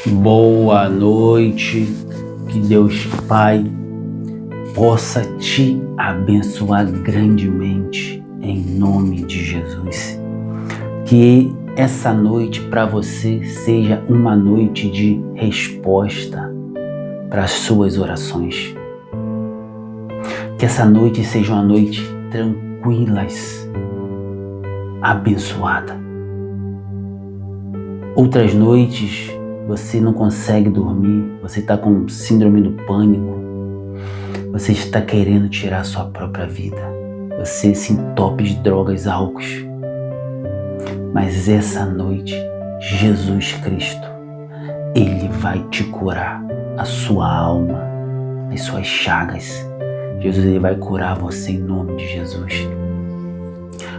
Boa noite, que Deus Pai possa te abençoar grandemente em nome de Jesus. Que essa noite para você seja uma noite de resposta para as suas orações. Que essa noite seja uma noite tranquila, abençoada. Outras noites você não consegue dormir, você está com síndrome do pânico, você está querendo tirar sua própria vida, você se entope de drogas, álcools. Mas essa noite, Jesus Cristo, Ele vai te curar a sua alma, as suas chagas. Jesus, Ele vai curar você em nome de Jesus.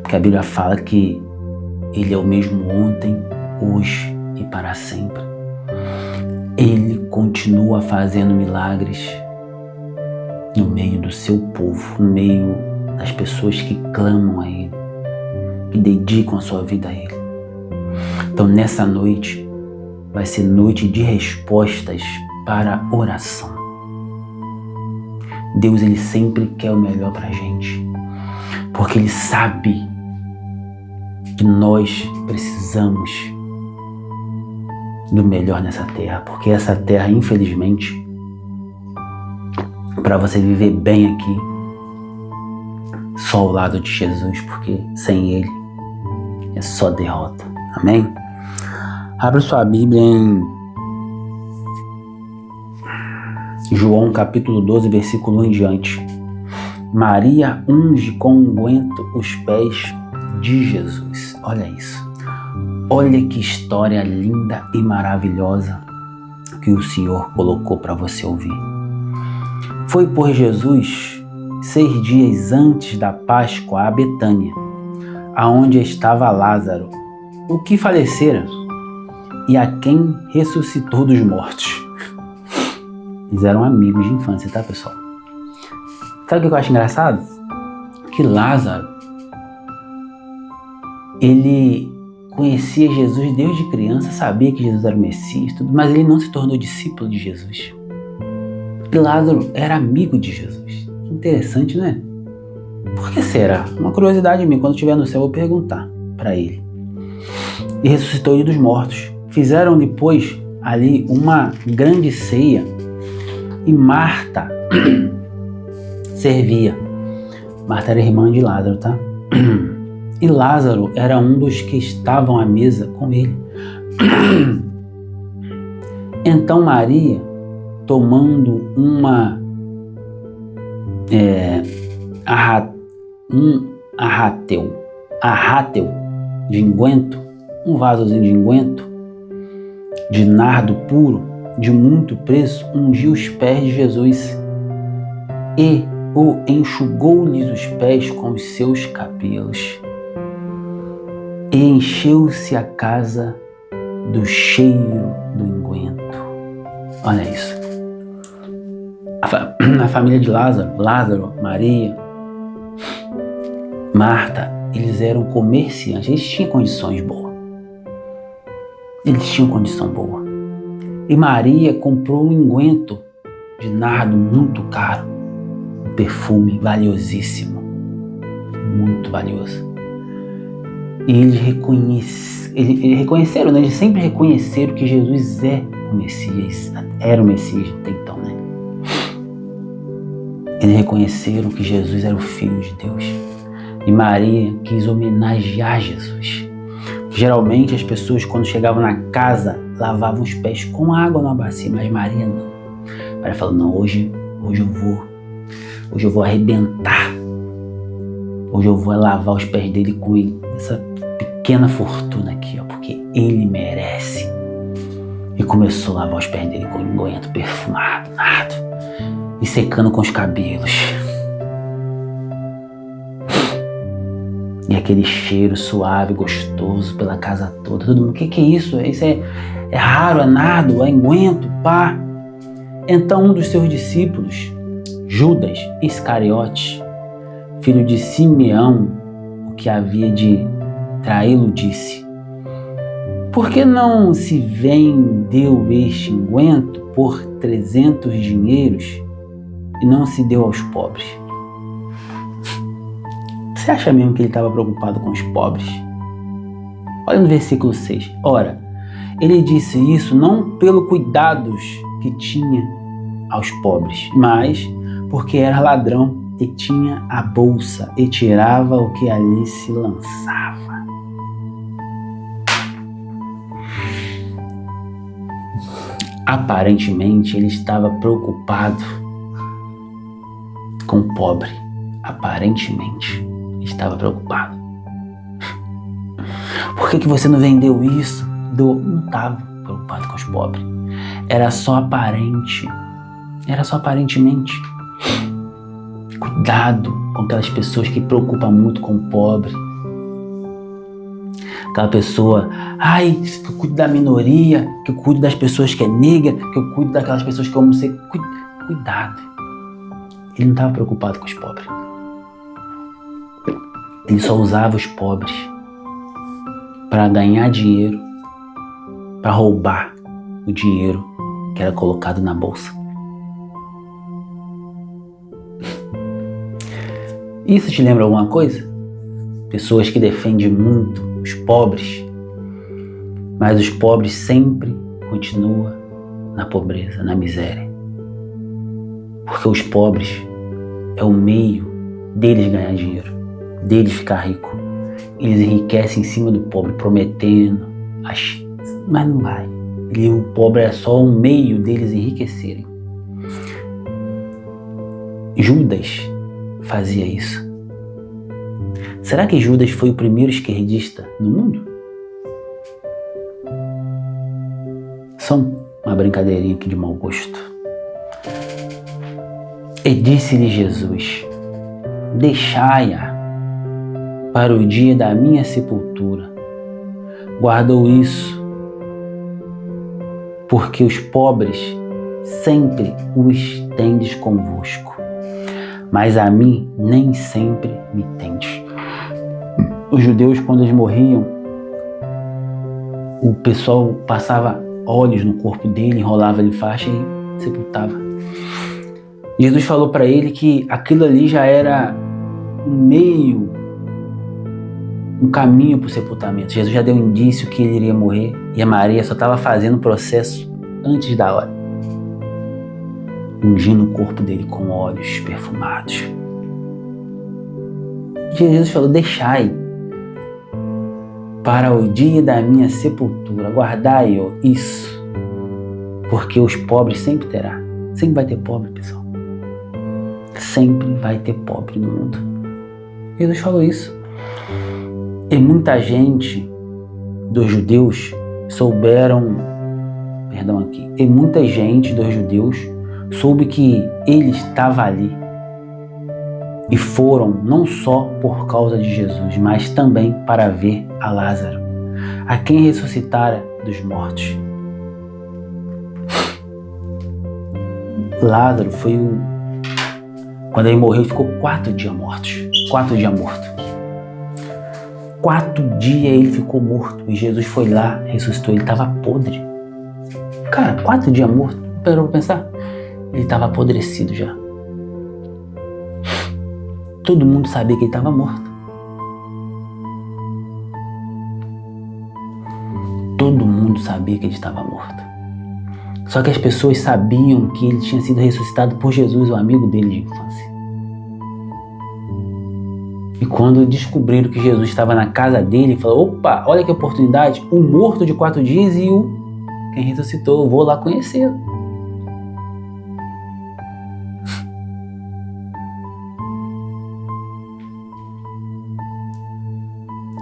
Porque a Bíblia fala que Ele é o mesmo ontem, hoje e para sempre. Ele continua fazendo milagres no meio do seu povo, no meio das pessoas que clamam a Ele, que dedicam a sua vida a Ele. Então nessa noite vai ser noite de respostas para oração. Deus, Ele sempre quer o melhor para a gente, porque Ele sabe que nós precisamos do melhor nessa terra, porque essa terra, infelizmente, para você viver bem aqui, só ao lado de Jesus, porque sem Ele é só derrota. Amém? Abra sua Bíblia em João capítulo 12, versículo 1 em diante. Maria unge com unguento os pés de Jesus. Olha isso. Olha que história linda e maravilhosa que o Senhor colocou para você ouvir. Foi por Jesus 6 dias antes da Páscoa a Betânia, aonde estava Lázaro, o que falecera, e a quem ressuscitou dos mortos. Eles eram amigos de infância, tá, pessoal? Sabe o que eu acho engraçado? Que Lázaro, ele conhecia Jesus desde criança, sabia que Jesus era o Messias, tudo, mas ele não se tornou discípulo de Jesus. E Lázaro era amigo de Jesus. Interessante, né? Por que será? Uma curiosidade minha, quando estiver no céu eu vou perguntar para ele. E ressuscitou ele dos mortos. Fizeram depois ali uma grande ceia e Marta servia. Marta era irmã de Lázaro, tá? E Lázaro era um dos que estavam à mesa com ele. Então Maria, tomando um arrátel de unguento, um vasozinho de unguento, de nardo puro, de muito preço, ungiu os pés de Jesus e o enxugou-lhes os pés com os seus cabelos. E encheu-se a casa do cheiro do unguento. Olha isso. A família de Lázaro, Maria, Marta, eles eram comerciantes, eles tinham condições boas. E Maria comprou um unguento de nardo muito caro, um perfume valiosíssimo, muito valioso. E eles reconheceram, né? Eles sempre reconheceram que Jesus é o Messias, era o Messias até então, né? Eles reconheceram que Jesus era o Filho de Deus. E Maria quis homenagear Jesus. Geralmente as pessoas, quando chegavam na casa, lavavam os pés com água na bacia, mas Maria não. Maria falou, não, hoje eu vou arrebentar. Hoje eu vou lavar os pés dele com essa pequena fortuna aqui, ó, porque ele merece. E começou a lavar os pés dele com unguento perfumado, nardo, e secando com os cabelos. E aquele cheiro suave, gostoso pela casa toda. Todo mundo, o que é isso? Isso é raro, é nardo, é unguento, pá. Então um dos seus discípulos, Judas Iscariote, filho de Simeão, o que havia de traí-lo, disse: Por que não se vendeu este unguento por 300 dinheiros e não se deu aos pobres? Você acha mesmo que ele estava preocupado com os pobres? Olha no versículo 6. Ora, ele disse isso não pelo cuidados que tinha aos pobres, mas porque era ladrão e tinha a bolsa e tirava o que ali se lançava. Aparentemente, ele estava preocupado com o pobre. Aparentemente, estava preocupado. Por que você não vendeu isso? Não estava preocupado com os pobres. Era só aparente. Era só aparentemente. Cuidado com aquelas pessoas que preocupam muito com o pobre. Aquela pessoa, que eu cuido da minoria, que eu cuido das pessoas que é negra, que eu cuido daquelas pessoas que é homossexual. Cuidado. Ele não estava preocupado com os pobres. Ele só usava os pobres para ganhar dinheiro, para roubar o dinheiro que era colocado na bolsa. Isso te lembra alguma coisa? Pessoas que defendem muito os pobres, mas os pobres sempre continuam na pobreza, na miséria. Porque os pobres é o meio deles ganhar dinheiro, deles ficar rico. Eles enriquecem em cima do pobre, prometendo, mas não vai. O pobre é só um meio deles enriquecerem. Judas fazia isso. Será que Judas foi o primeiro esquerdista no mundo? Só uma brincadeirinha aqui de mau gosto. E disse-lhe Jesus: deixai-a para o dia da minha sepultura. Guardou isso porque os pobres sempre os tendes convosco, mas a mim nem sempre me tendes. Os judeus, quando eles morriam, o pessoal passava óleos no corpo dele, enrolava ele em faixa e sepultava. Jesus falou para ele que aquilo ali já era um caminho para o sepultamento. Jesus já deu um indício que ele iria morrer e a Maria só estava fazendo o processo antes da hora, ungindo o corpo dele com óleos perfumados. Jesus falou: deixai para o dia da minha sepultura, guardai-o isso, porque os pobres sempre terá. Sempre vai ter pobre, pessoal. Sempre vai ter pobre no mundo. Jesus falou isso. E muita gente dos judeus soube que ele estava ali e foram não só por causa de Jesus, mas também para ver a Lázaro, a quem ressuscitara dos mortos. Lázaro quando ele morreu, ficou 4 dias morto. 4 dias ele ficou morto e Jesus foi lá, ressuscitou. Ele estava podre. Cara, 4 dias morto. Parou pra pensar? Ele estava apodrecido já. Todo mundo sabia que ele estava morto. Todo mundo sabia que ele estava morto. Só que as pessoas sabiam que ele tinha sido ressuscitado por Jesus, o amigo dele de infância. E quando descobriram que Jesus estava na casa dele, falou: opa, olha que oportunidade, o morto de 4 dias e quem ressuscitou, eu vou lá conhecê-lo.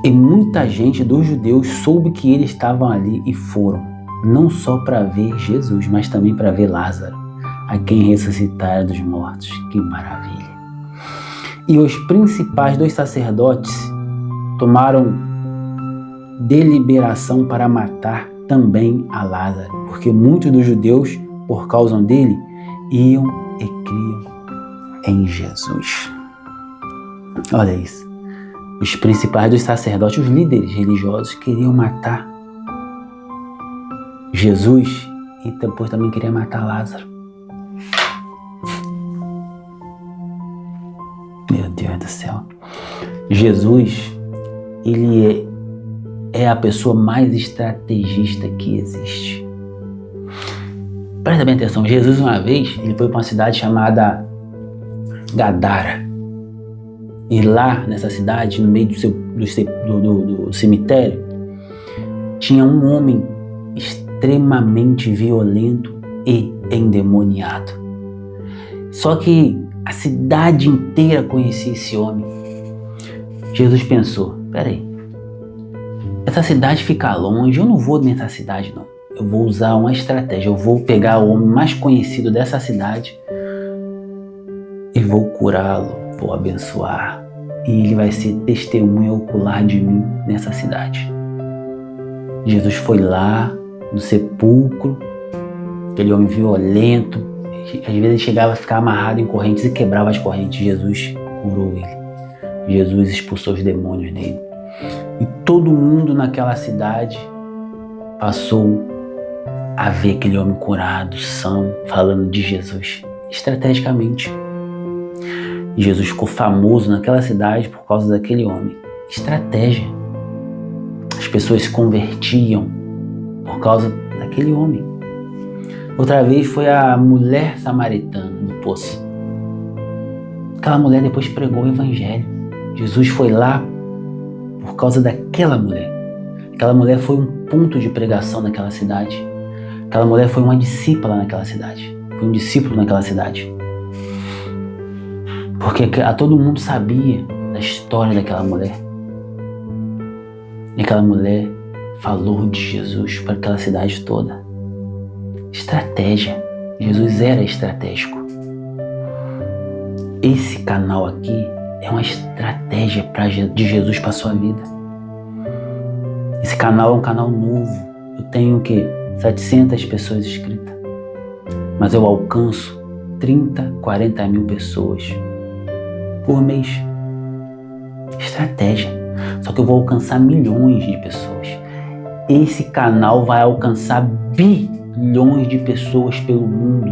E muita gente dos judeus soube que eles estavam ali e foram, não só para ver Jesus, mas também para ver Lázaro, a quem ressuscitara dos mortos. Que maravilha! E os principais dos sacerdotes tomaram deliberação para matar também a Lázaro, porque muitos dos judeus, por causa dele, iam e criam em Jesus. Olha isso. Os principais dos sacerdotes, os líderes religiosos, queriam matar Jesus e depois também queria matar Lázaro. Meu Deus do céu. Jesus, ele é a pessoa mais estrategista que existe. Presta bem atenção, Jesus uma vez, ele foi para uma cidade chamada Gadara. E lá nessa cidade, no meio do cemitério, tinha um homem extremamente violento e endemoniado. Só que a cidade inteira conhecia esse homem. Jesus pensou, peraí, essa cidade fica longe, eu não vou nessa cidade não. Eu vou usar uma estratégia, eu vou pegar o homem mais conhecido dessa cidade e vou curá-lo, vou abençoar. E ele vai ser testemunha ocular de mim nessa cidade. Jesus foi lá no sepulcro, aquele homem violento, às vezes ele chegava a ficar amarrado em correntes e quebrava as correntes. Jesus curou ele. Jesus expulsou os demônios dele. E todo mundo naquela cidade passou a ver aquele homem curado, são, falando de Jesus, estrategicamente. Jesus ficou famoso naquela cidade por causa daquele homem. Estratégia. As pessoas se convertiam por causa daquele homem. Outra vez foi a mulher samaritana do poço. Aquela mulher depois pregou o evangelho. Jesus foi lá por causa daquela mulher. Aquela mulher foi um ponto de pregação naquela cidade. Aquela mulher foi uma discípula naquela cidade. Foi um discípulo naquela cidade. Porque todo mundo sabia da história daquela mulher. E aquela mulher falou de Jesus para aquela cidade toda. Estratégia. Jesus era estratégico. Esse canal aqui é uma estratégia de Jesus para a sua vida. Esse canal é um canal novo. Eu tenho 700 pessoas inscritas. Mas eu alcanço 30, 40 mil pessoas por mês. Estratégia. Só que eu vou alcançar milhões de pessoas. Esse canal vai alcançar bilhões de pessoas pelo mundo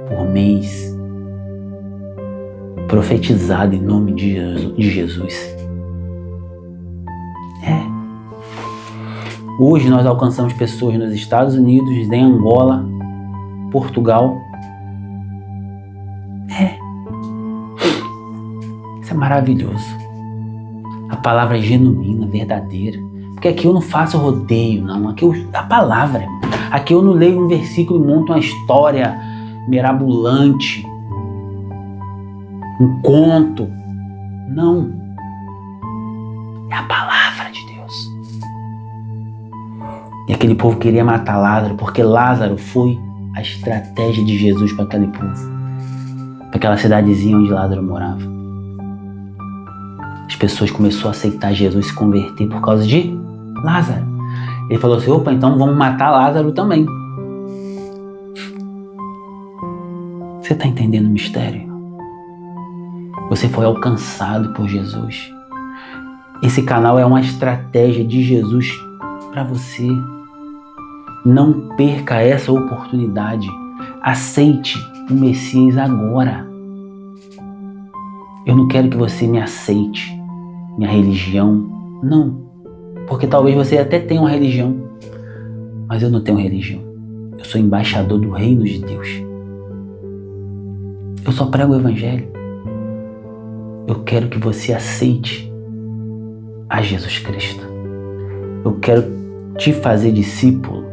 por mês. Profetizado em nome de Jesus. Hoje nós alcançamos pessoas nos Estados Unidos, em Angola, Portugal. Isso é maravilhoso. A palavra é genuína, verdadeira. Porque aqui eu não faço rodeio, não. Aqui a palavra. Aqui eu não leio um versículo e monto uma história mirabolante. Um conto. Não. É a palavra de Deus. E aquele povo queria matar Lázaro, porque Lázaro foi a estratégia de Jesus para aquele povo. Para aquela cidadezinha onde Lázaro morava. As pessoas começaram a aceitar Jesus, se converter por causa de Lázaro. Ele falou assim, opa, então vamos matar Lázaro também. Você está entendendo o mistério? Você foi alcançado por Jesus. Esse canal é uma estratégia de Jesus para você. Não perca essa oportunidade. Aceite o Messias agora. Eu não quero que você me aceite, minha religião. Não. Porque talvez você até tenha uma religião. Mas eu não tenho religião. Eu sou embaixador do reino de Deus. Eu só prego o evangelho. Eu quero que você aceite a Jesus Cristo. Eu quero te fazer discípulo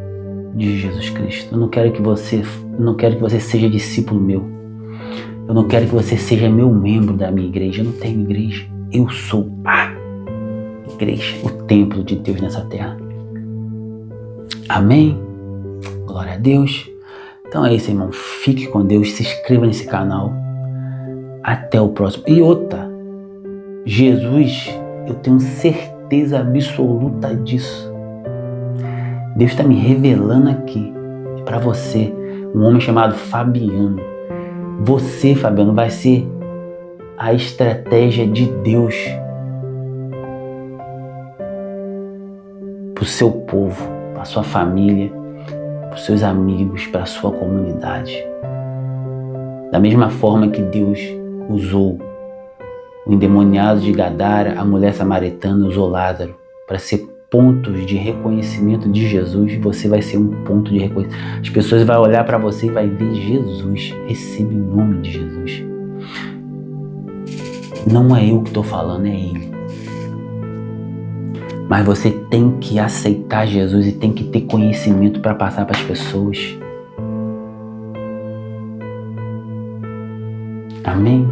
de Jesus Cristo. Eu não quero que você seja discípulo meu. Eu não quero que você seja meu membro da minha igreja. Eu não tenho igreja. Eu sou a igreja, o templo de Deus nessa terra. Amém? Glória a Deus. Então é isso, irmão. Fique com Deus. Se inscreva nesse canal. Até o próximo. E outra, Jesus, eu tenho certeza absoluta disso. Deus está me revelando aqui para você, um homem chamado Fabiano. Você, Fabiano, vai ser a estratégia de Deus para o seu povo, para a sua família. para os seus amigos, para a sua comunidade. Da mesma forma que Deus usou o endemoniado de Gadara, a mulher samaritana usou Lázaro para ser pontos de reconhecimento de Jesus, você vai ser um ponto de reconhecimento. As pessoas vão olhar para você e vai ver Jesus. Receba em nome de Jesus. Não é eu que estou falando, é Ele. Mas você tem que aceitar Jesus e tem que ter conhecimento para passar para as pessoas. Amém?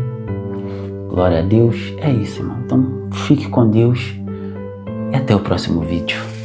Glória a Deus. É isso, irmão. Então, fique com Deus e até o próximo vídeo.